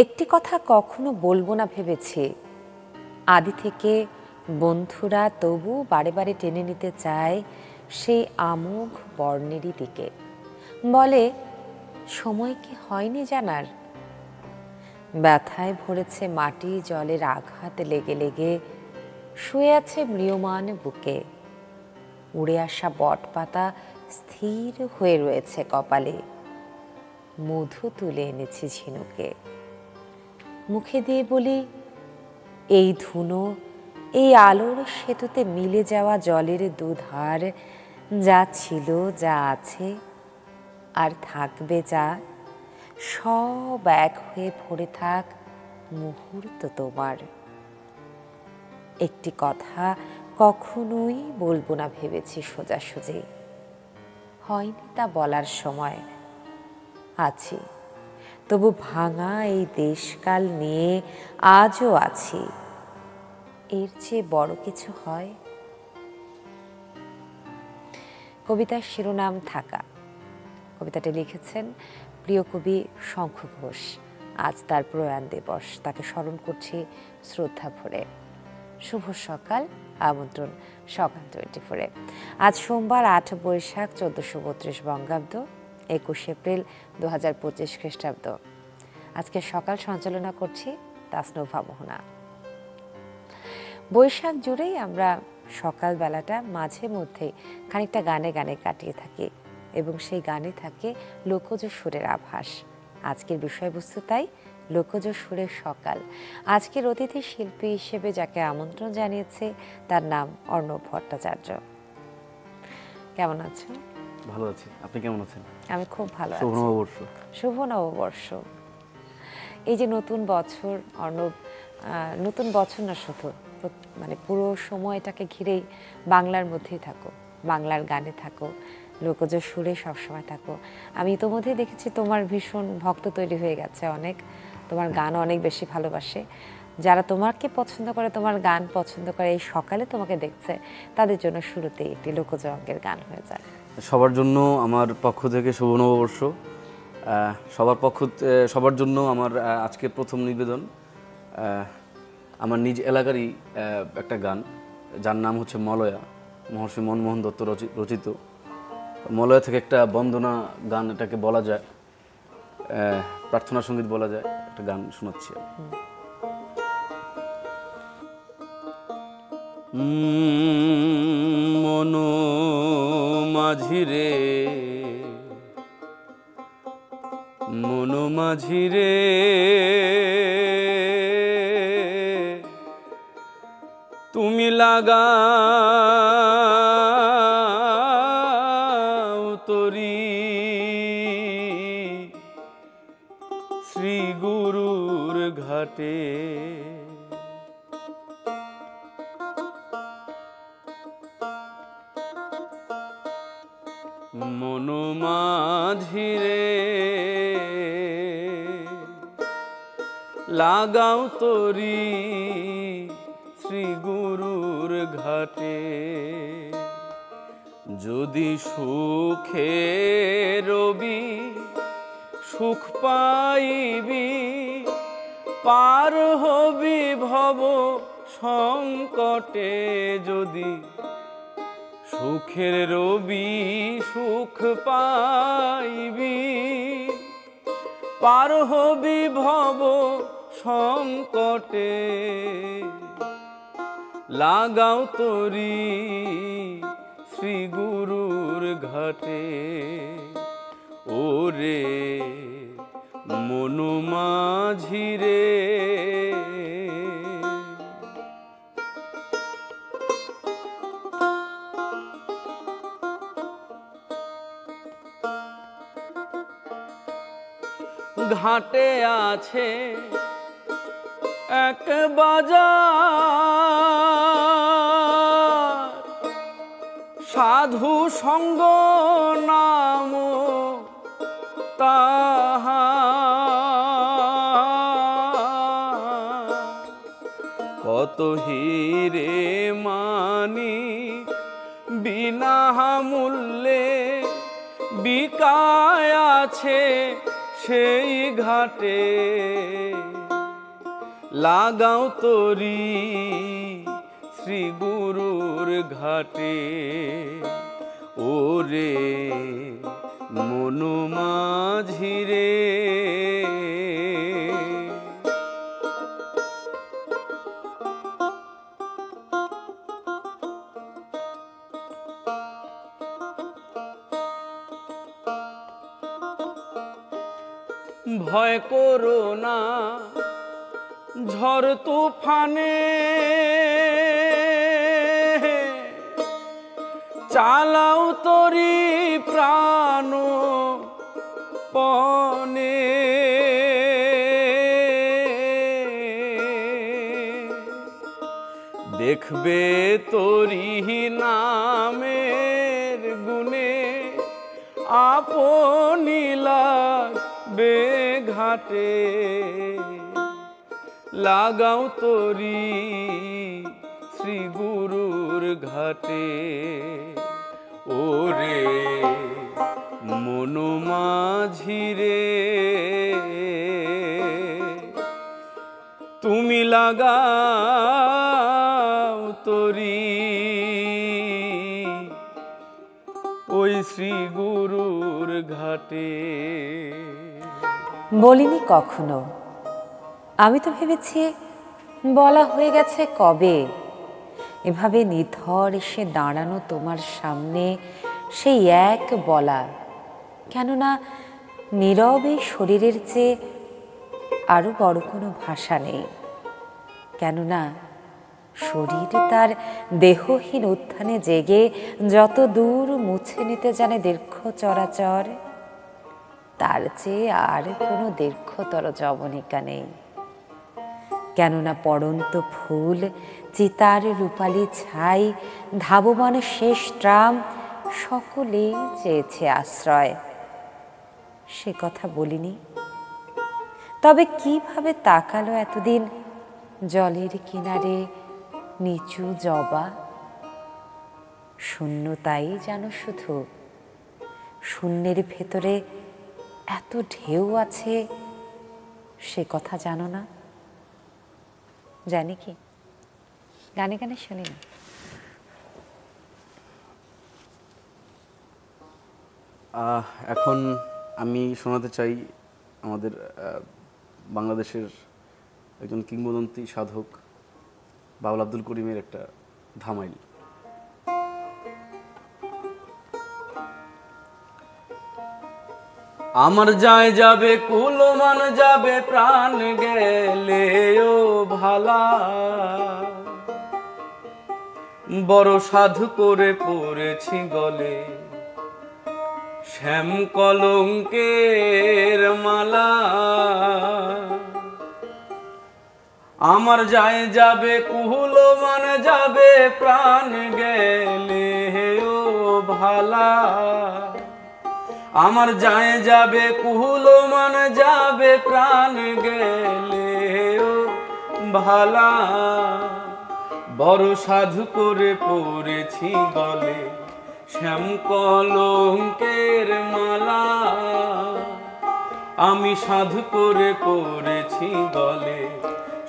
একটি কথা কখনো বলবো না ভেবেছি, আদি থেকে বন্ধুরা তবু বারে বারে টেনে নিতে চায় সেই আমোঘ বর্ণেরই দিকে। বলে, সময় কি হয়নি জানার? ব্যথায় ভরেছে মাটি, জলের আঘাত লেগে লেগে শুয়ে আছে ম্রিয়মাণ বুকে। উড়ে আসা বট পাতা স্থির হয়ে রয়েছে কপালে। মধু তুলে এনেছি ঝিনুকে, মুখে দিয়ে বলি, এই ধুনো, এই আলোর সেতুতে মিলে যাওয়া জলের দুধার, যা ছিল, যা আছে আর থাকবে, যা সব এক হয়ে ভরে থাক মুহূর্ত তোমার। একটি কথা কখনোই বলবো না ভেবেছি সোজাসুজি, হয়নি তা বলার সময়। আছি, তবু ভাঙা এই দেশকাল নিয়ে আজও আছি। এর চেয়ে বড় কিছু হয়? কবিতার শিরোনাম থাকা। কবিতাটি লিখেছেন প্রিয় কবি শঙ্খ ঘোষ। আজ তার প্রয়াণ দিবস, তাকে স্মরণ করছি শ্রদ্ধা ভরে। শুভ সকাল, আমন্ত্রণ সকাল 24-এ। আজ সোমবার 8 বৈশাখ 1432 বঙ্গাব্দ, 21 এপ্রিল 2025 খ্রিস্টাব্দ। আজকে সকাল সঞ্চালনা করছি তাসনুভা মোহনা। বৈশাখ জুড়েই আমরা সকালবেলাটা মাঝে মধ্যে খানিকটা গানে গানে কাটিয়ে থাকি এবং সেই গানে থাকে লোকজ সুরের আভাস। আজকের বিষয়বস্তু তাই লোকজ সুরের সকাল। আজকের অতিথি শিল্পী হিসেবে যাকে আমন্ত্রণ জানিয়েছে তার নাম অর্ণব ভট্টাচার্য। কেমন আছেন? ভালো আছি, আপনি কেমন আছেন? আমি খুব ভালো আছি। শুভ নববর্ষ। শুভ নববর্ষ। এই যে নতুন বছর অর্ণব, নতুন বছর না শুধু, মানে পুরো সময়টাকে ঘিরেই বাংলার মধ্যেই থাকো, বাংলার গানে থাকো, লোকজ সুরে সবসময় থাকো। আমি ইতোমধ্যেই দেখেছি তোমার ভীষণ ভক্ত তৈরি হয়ে গেছে অনেক, তোমার গান অনেক বেশি ভালোবাসে। যারা তোমাকে পছন্দ করে, তোমার গান পছন্দ করে, এই সকালে তোমাকে দেখছে, তাদের জন্য শুরুতেই একটি লোকজ অঙ্গের গান হয়ে যায়। সবার জন্য আমার পক্ষ থেকে শুভ নববর্ষ। সবার জন্য আমার আজকের প্রথম নিবেদন আমার নিজ এলাকারই একটা গান, যার নাম হচ্ছে মলয়া, মহর্ষি মনমোহন দত্ত রচিত। মলয়া থেকে একটা বন্দনা গান এটাকে বলা যায়, প্রার্থনা সঙ্গীত বলা যায়, একটা গান শোনাচ্ছি। মনো মাঝিরে, মনো মাঝিরে, তুমি লাগাও তরি শ্রী গুরুর ঘাটে। মনো মাঝিরে, লাগাও তরি শ্রী গুরুর ঘাটে। যদি সুখে রবি সুখ পাইবি, পার হবি ভব সংকটে। যদি সুখের রবি সুখ পাইবি, পার হবি ভব সংকটে। লাগাও তরি শ্রী গুরুর ঘাটে। ওরে মনো মাঝিরে, ঘাটে আছে এক বাজার, সাধু সঙ্গ নাম তাহার। কত হিরে মানিক বিনা মূল্যে বিকায় আছে সেই ঘাটে লাগাও তরি শ্রী গুরুর ঘাটে ওরে মন মাঝি রে ভয় করো না ঝড় তুফানে চালাও তরি প্রাণ পনে দেখবে তরি নামের গুণে আপনি লাগবে ঘাটে লাগাও তরি শ্রী গুরুর ঘাটে ওরে মন মাঝি রে তুমি লাগাও তরি ওই শ্রী গুরুর ঘাটে। বলিনি কখনো, আমি তো ভেবেছি বলা হয়ে গেছে কবে। এভাবে নিথর এসে দাঁড়ানো তোমার সামনে সেই এক বলা, কেননা নীরবে শরীরের চেয়ে আরো বড় কোনো ভাষা নেই, কেননা শরীর তার দেহহীন উত্থানে জেগে যত দূর মুছে নিতে জানে দীর্ঘ চরাচর, তার চেয়ে আর কোনো দীর্ঘতর যবনিকা নেই। কেননা পড়ন্ত ফুল, চিতার রূপালী ছাই, ধাবমান শেষ ট্রাম সকলেই চেয়েছে আশ্রয়। সে কথা বলিনি, তবে কিভাবে তাকালো এতদিন জলের কিনারে নিচু জবা। শূন্যতাই জানো শুধু, শূন্যের ভেতরে এত ঢেউ আছে সে কথা জানো না? জানি কি, গানে গানে শুনি না। এখন আমি শোনাতে চাই আমাদের বাংলাদেশের একজন কিংবদন্তি সাধক বাউল আব্দুল করিমের একটা ধামাইল। আমার যায় যাবে কুলমান যাবে প্রাণ গেলেও ভালা, বড় সাধু করে পড়েছি গলে শ্যাম কলঙ্কের মালা। আমার যায় যাবে কুলমান যাবে প্রাণ গেলেও ভালা, আমার যায় যাবে কুলমান যাবে প্রাণ গেলেও ভালা, বড় সাধু করে পড়েছি গলে শ্যাম কলঙ্কের মালা। আমি সাধু করে পড়েছি গলে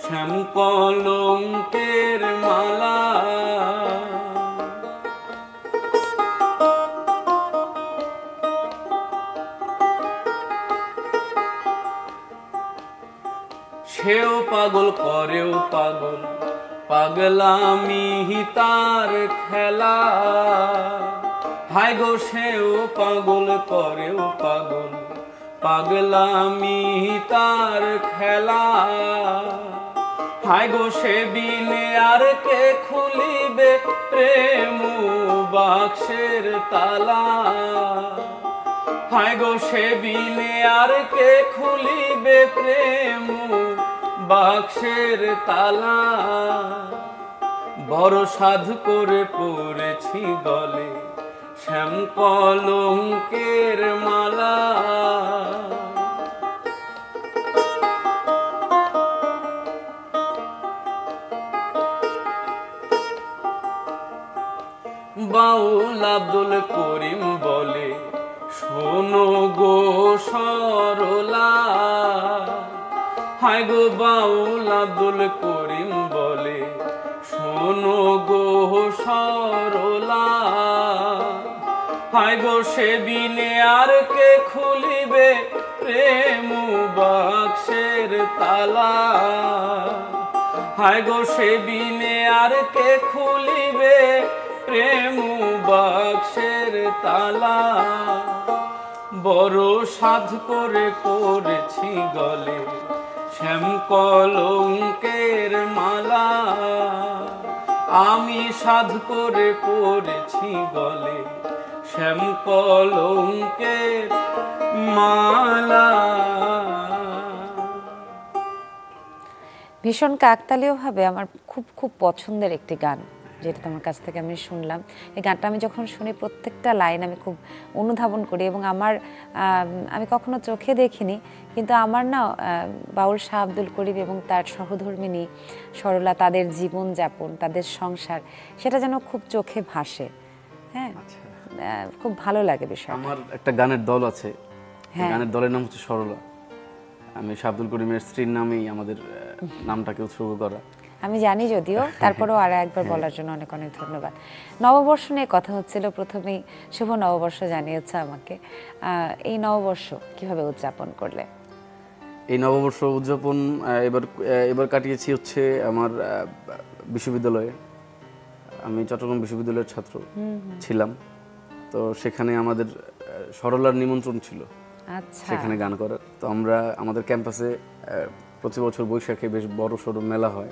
শ্যাম কলঙ্কের মালা। সেও পাগল করেও পাগল, পাগলামি তার খেলা। হায় গো সেও পাগল করেও পাগল, পাগলামি তার খেলা। হায় গো সে বিনে আর কে খুলিবে প্রেম বাক্সের তালা। হায় গো সে বিনে আর কে খুলিবে প্রেম বাক্সের তালা। বড় সাধু করে পড়েছি গলে শ্যাম কলঙ্কের মালা। বাউল আব্দুল করিম বলে শোনো গো সরলা, হায় গো বাউল আব্দুল করিম বলে শোনো গো সরলা, হায় গো সে বিনে আর কে খুলিবে প্রেম বাক্সের তালা, হায় গো সে বিনে আর কে খুলিবে প্রেম বাক্সের তালা। বড় সাধ করে পড়েছি গলে শ্যাম কলঙ্কের মালা, আমি সাধ করে পড়েছি গলে শ্যাম কলঙ্কের মালা। ভীষণ কাকতালীয়ভাবে আমার খুব খুব পছন্দের একটি গান, যেটা তোমার কাছ থেকে আমি শুনলাম। এই গানটা আমি যখন শুনি প্রত্যেকটা লাইন আমি খুব অনুধাবন করি, এবং আমি কখনো চোখে দেখিনি, কিন্তু আমার না বাউল শাহ আব্দুল করিম এবং তার সহধর্মিণী সরলা, তাদের জীবনযাপন, তাদের সংসার, সেটা যেন খুব চোখে ভাসে। হ্যাঁ, খুব ভালো লাগে বিষয়। আমার একটা গানের দল আছে, গানের দলের নাম হচ্ছে সরলা। আমি শাহ আব্দুল করিমের স্ত্রীর নামেই আমাদের নামটাকে উৎসর্গ করা। আমি জানি যদিও, তারপরেও আর একবার বলার জন্য অনেক অনেক ধন্যবাদ। নববর্ষ নিয়ে কথা হচ্ছিল, প্রথমেই শুভ নববর্ষ জানিয়েছে আমাকে। এই নববর্ষ কিভাবে উদযাপন করলে? এই নববর্ষ উদযাপন এবার কাটিয়েছি হচ্ছে আমার বিশ্ববিদ্যালয়ে। আমি চট্টগ্রাম বিশ্ববিদ্যালয়ের ছাত্র ছিলাম, তো সেখানে আমাদের সরলার নিমন্ত্রণ ছিল সেখানে গান করার। তো আমরা আমাদের ক্যাম্পাসে প্রতি বছর বৈশাখে বেশ বড় সড়ো মেলা হয়,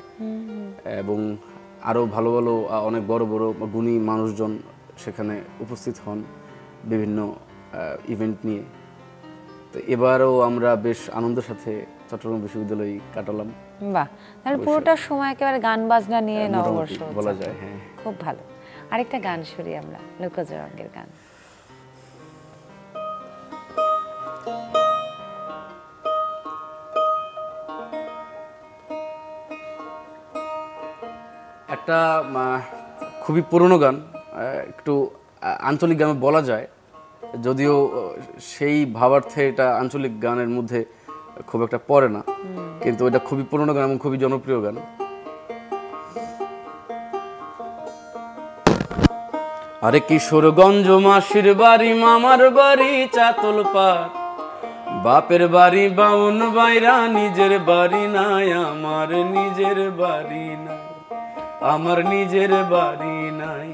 এবং আরও ভালো ভালো অনেক বড় বড় গুণী মানুষজন সেখানে উপস্থিত হন বিভিন্ন ইভেন্ট নিয়ে। তো এবারও আমরা বেশ আনন্দের সাথে চট্টগ্রাম বিশ্ববিদ্যালয় কাটালাম। বাহ, তাহলে পুরোটা সময় একেবারে গান বাজনা নিয়ে নববর্ষ বলা যায়। হ্যাঁ, খুব ভালো। আরেকটা গান শুনি আমরা, লোকজ রঙের গান। একটা খুবই পুরনো গান, একটু আঞ্চলিক গানে বলা যায়, যদিও সেই ভাবার্থে এটা আঞ্চলিক গানের মধ্যে খুব একটা পড়ে না, কিন্তু এটা খুবই পুরনো গান এবং খুবই জনপ্রিয় গান। আরে কিশোরগঞ্জ মাসির বাড়ি, মামার বাড়ি চাতল পাড়, বাপের বাড়ি বাউন বাইরা, নিজের বাড়ি নাই আমার, নিজের বাড়ি নাই আমার, নিজের বাড়ি নাই।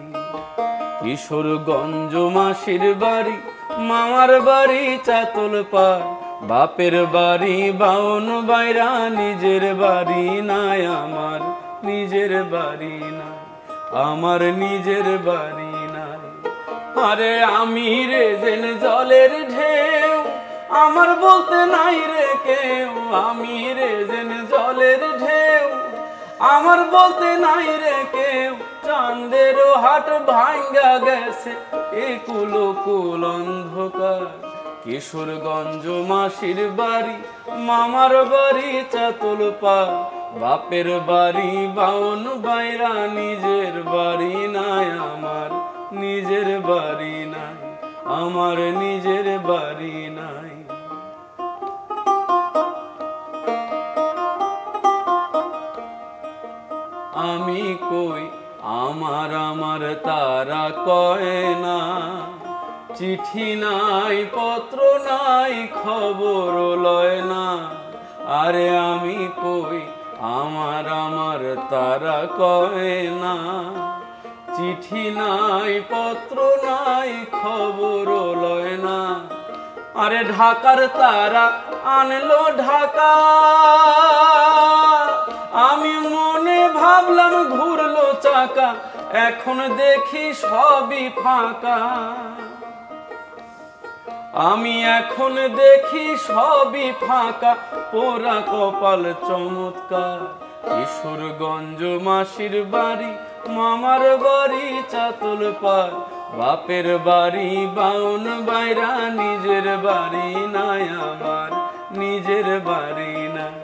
কিশোরগঞ্জ মাসির বাড়ি, মামার বাড়ি চাতল পাড়, বাপের বাড়ি বাউন বাইরা, নিজের বাড়ি নাই আমার, নিজের বাড়ি নাই আমার, নিজের বাড়ি নাই। আরে আমি রে যেন জলের ঢেউ, আমার বলতে নাই রে কেউ, আমি রে যেন জলের ঢেউ, আমার বলতে নাই রে কেউ। চাঁদেরও হাট ভাঙ্গা গেছে এই কুলো কুল অন্ধকার। কিশোরগঞ্জ মাসির বাড়ি, মামার বাড়ি চাতল পাড়, বাপের বাড়ি বাউন বাইরা, নিজের বাড়ি নাই আমার, নিজের বাড়ি নাই আমার, নিজের বাড়ি নাই। আমি কই আমার আমার তারা কয় না, চিঠি নাই পত্র নাই খবর লয় না। আরে আমি কই আমার আমার তারা কয় না, চিঠি নাই পত্র নাই খবর লয় না। আরে ঢাকার তারা আনলো ঢাকা, আমি মনে ভাবলাম ঘুরলো চাকা, এখন দেখি সবই ফাঁকা। আমি এখন দেখি সবই ফাঁকা, পোড়া কপাল চমৎকার। কিশোরগঞ্জ মাসির বাড়ি, মামার বাড়ি চাতল পাড়, বাপের বাড়ি বাউন বাইরা, নিজের বাড়ি নাই আমার, নিজের বাড়ি নাই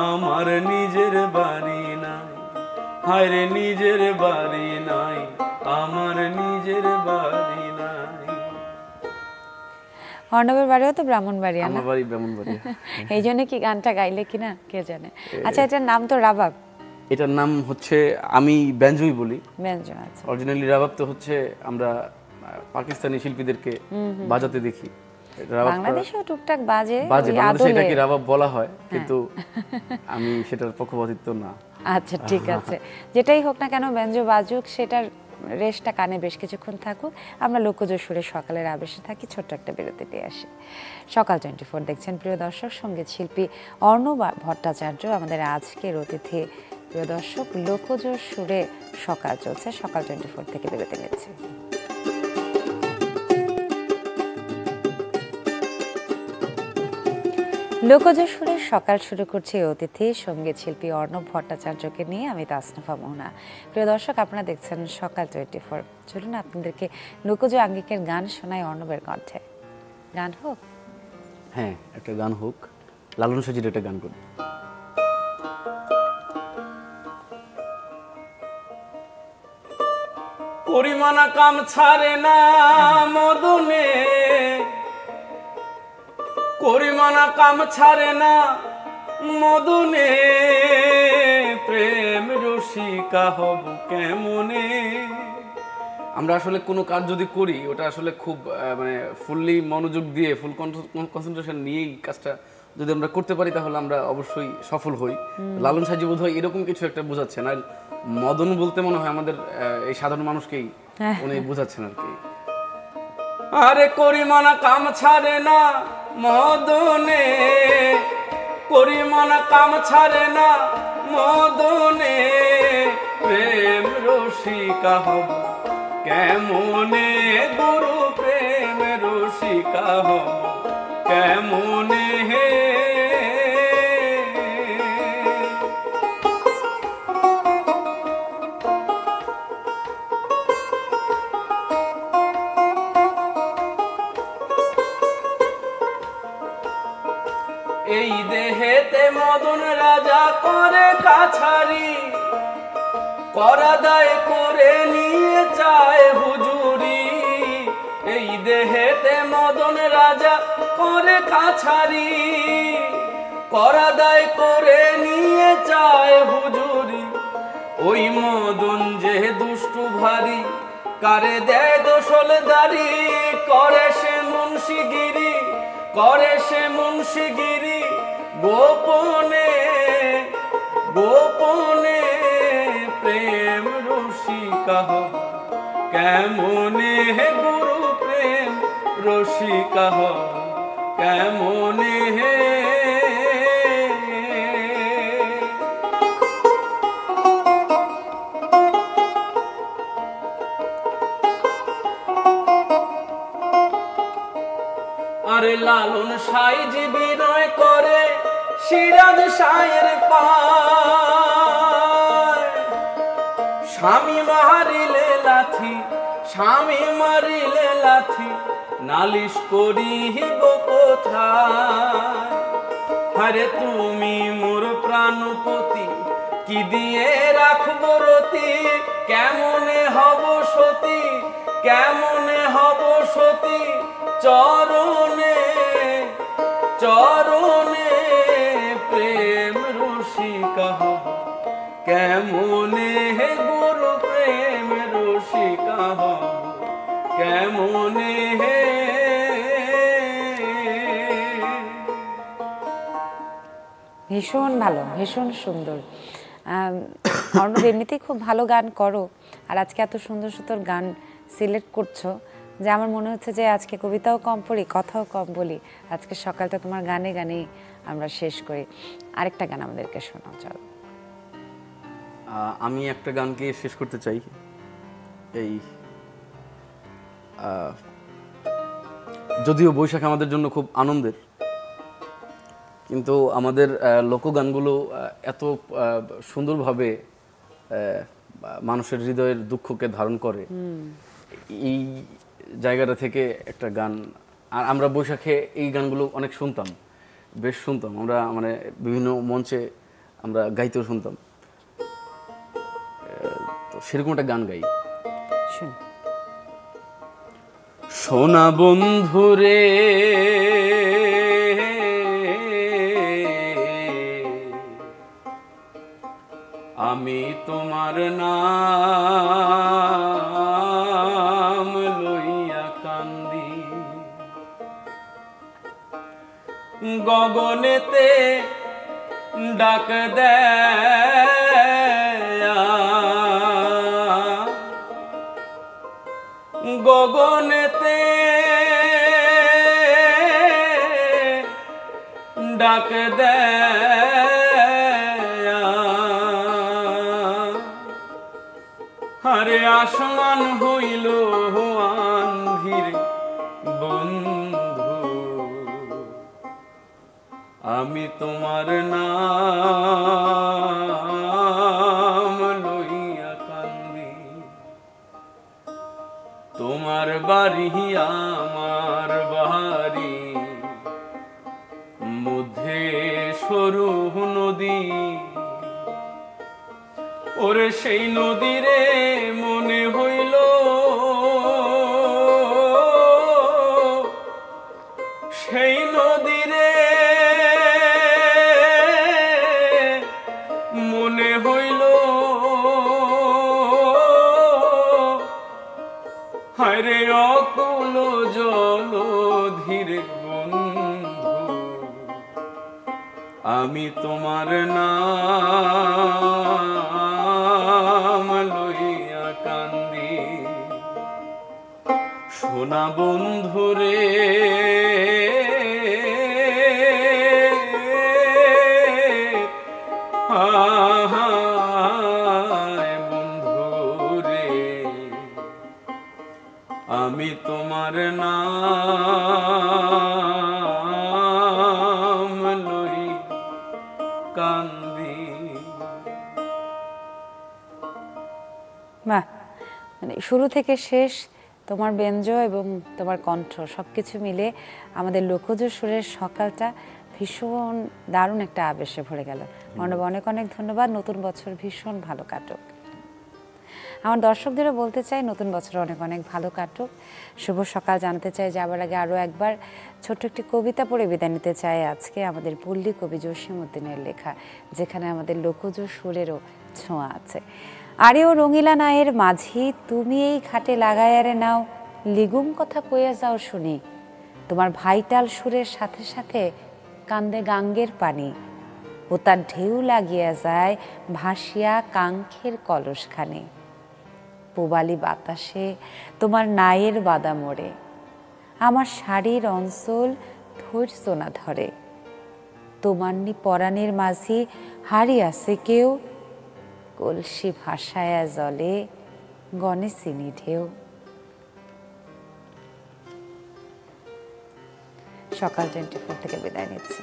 আমার, নিজের বাড়ি নাই। হায় রে নিজের বাড়ি নাই আমার, নিজের বাড়ি নাই। অর্ণবের বাড়িও তো ব্রাহ্মণবাড়িয়া না? আমার বাড়ি ব্রাহ্মণবাড়িয়া। এই জন্য কি গানটা গাইলে কিনা কে জানে। আচ্ছা, এটার নাম তো রাবাব। এটার নাম হচ্ছে, আমি ব্যাঞ্জুই বলি, ব্যঞ্জ। আচ্ছা, অরিজিনালি রাবাব তো হচ্ছে আমরা পাকিস্তানি শিল্পীদেরকে বাজাতে দেখি। রাবাবটা বাংলাদেশেও টুকটাক বাজে, বাজে, ওই বাংলাদেশে আদলে। এটাকে রাবাব বলা হয়, কিন্তু আমি সেটার পক্ষপাতিত্ব না। আচ্ছা, ঠিক আছে, যেটাই হোক না কেন ব্যঞ্জ বাজুক, সেটার রেশটা কানে বেশ কিছুক্ষণ থাকুক। আমরা লোকজ সুরে সকালের আবেশে থাকি, ছোট্ট একটা বিরতি দিয়ে আসি। সকাল 24 দেখছেন প্রিয় দর্শক, সঙ্গীত শিল্পী অর্ণব ভট্টাচার্য আমাদের আজকের অতিথি। প্রিয় দর্শক, লোকজ সুরে সকাল চলছে, সকাল 24 থেকে বিরতি নিচ্ছি। লোকজ সুরের সকাল শুরু করছে অতিথি সঙ্গীত শিল্পী অর্ণব ভট্টাচার্যকে নিয়ে। আমি তাসনিফা মোহনা। প্রিয় দর্শক, আপনারা দেখছেন সকাল 24। চলুন আপনাদেরকে লোকজ আঙ্গিকের গান শোনায় অর্ণবের কণ্ঠে। গান হোক? হ্যাঁ, একটা গান হোক, লালন সাজির একটা গান করি। পরিমানা কাম ছাড়ে না মদনে, পরিমানা কাম ছাড়ে না মদনে, প্রেম রসিকা হব কেমনে। আমরা আসলে কোনো কাজ যদি করি, ওটা আসলে খুব মানে ফুললি মনোযোগ দিয়ে, ফুল কনসেন্ট্রেশন নিয়েই কাজটা যদি আমরা করতে পারি, তাহলে আমরা অবশ্যই সফল হই। লালন সাজি বোধ হয় এরকম কিছু একটা বোঝাচ্ছেন, আর মদন বলতে মনে হয় আমাদের এই সাধারণ মানুষকেই উনি বোঝাচ্ছেন আর কি। আরে করিমানা কাম ছাড়ে না মদনে, করিমানা কাম ছাড়ে না মদনে, প্রেম রসিকা হব কেমনে, গুরু প্রেম রসিকা হব কেমনে। এই দেহেতে মদন রাজা করে কাছারি, করা দায় করে নিয়ে চায় হুজুরি। এই দেহেতে মদন রাজা করে কাছারি, করা দায় করে নিয়ে চায় হুজুরি। ওই মদন যে দুষ্টু ভারী, কারে দেয় দোসলদারি, করে সে মুন্সিগিরি, করে সে মুন্সিগিরি গোপনে, গোপনে, প্রেম রসিকা হব কেমনে, গুরু প্রেম রসিকা হব কেমনে। আরে লালন সাইজি বিনয় করে সিরাজ সায়ের পায়, স্বামী মারিলে লাথি, স্বামী মারিলে লাথি, নালিশ করিব কোথায়। আরে তুমি মোর প্রাণপতি, কি দিয়ে রাখবো রতি, কেমনে হব সতী, কেমনে হব সতী, চরণে, চরণে, প্রেম রসিকা হব কেমনে, গুরু প্রেম রসিকা হব কেমনে। ভীষণ ভালো, ভীষণ সুন্দর। অর্ণব, এমনিতেই খুব ভালো গান করো, আর আজকে এত সুন্দর সুন্দর গান সিলেক্ট করছো যে আমার মনে হচ্ছে যে আজকে কবিতাও কম পড়ি, কথাও কম বলি, আজকে সকালটা তোমার গানে গানেই আমরা শেষ করি। আরেকটা গান আমাদেরকে শোনাও, চলো। আমি একটা গানকে শেষ করতে চাই। এই যদিও বৈশাখ আমাদের জন্য খুব আনন্দের, কিন্তু আমাদের লোকগানগুলো এত সুন্দরভাবে মানুষের হৃদয়ের দুঃখকে ধারণ করে। এই জায়গাটা থেকে একটা গান, আর আমরা বৈশাখে এই গানগুলো অনেক শুনতাম, বেশ শুনতাম আমরা, মানে বিভিন্ন মঞ্চে আমরা গাইতেও শুনতাম। তো সেরকম একটা গান গাই। সোনা বন্ধুরে আমি তোমার নাম লইয়া কান্দি, গগনেতে ডাক দেয়া, গগনেতে ডাক দেয়া, আরে আসমান হইল আন্ধির বন্ধু, আমি তোমার নাম লইয়া কান্দি, তোমার বাড়ি আমার বাড়ি, মধ্যে সরু নদী, ওরে সেই নদীরে মনে হইল সেই নদীরে মনে হইল হায়রে অকুল জল ধীরে বন্ধু, আমি তোমার নাম লইয়া কান্দি, সোনা বন্ধুরে বন্ধুরে, আমি তোমার নাম লই কান্দি। বাহ, মানে শুরু থেকে শেষ তোমার ব্যঞ্জ এবং তোমার কণ্ঠ সবকিছু মিলে আমাদের লোকজ সুরের সকালটা ভীষণ দারুণ একটা আবেশে ভরে গেল। অর্ণব, অনেক অনেক ধন্যবাদ। নতুন বছর ভীষণ ভালো কাটুক। আমার দর্শকদেরও বলতে চাই নতুন বছর অনেক অনেক ভালো কাটুক, শুভ সকাল জানাতে চাই। যাবার আগে আরও একবার ছোট্ট একটি কবিতা পড়ে বিদায় নিতে চাই। আজকে আমাদের পল্লী কবি জসীমউদ্দিনের লেখা, যেখানে আমাদের লোকজ সুরেরও ছোঁয়া আছে। আরে ও রঙিলা নায়ের মাঝি, তুমি এই ঘাটে লাগায়ারে নাও, লিগুম কথা কইয়া যাও শুনি, তোমার ভাইটাল সুরের সাথে সাথে কান্দে গাঙ্গের পানি, ও তার ঢেউ লাগিয়া যায় ভাসিয়া কাঙ্ক্ষের কলসখানে, পূবালি বাতাসে তোমার নায়ের বাদা মোড়ে, আমার শাড়ির অঞ্চল ধৈর্য না ধরে, তোমার পরাণের মাঝি হারিয়াছে কেউ, কলসি ভাসায়া জলে গণে চিনি ঢেউ। সকাল 24 থেকে বিদায় নিচ্ছি।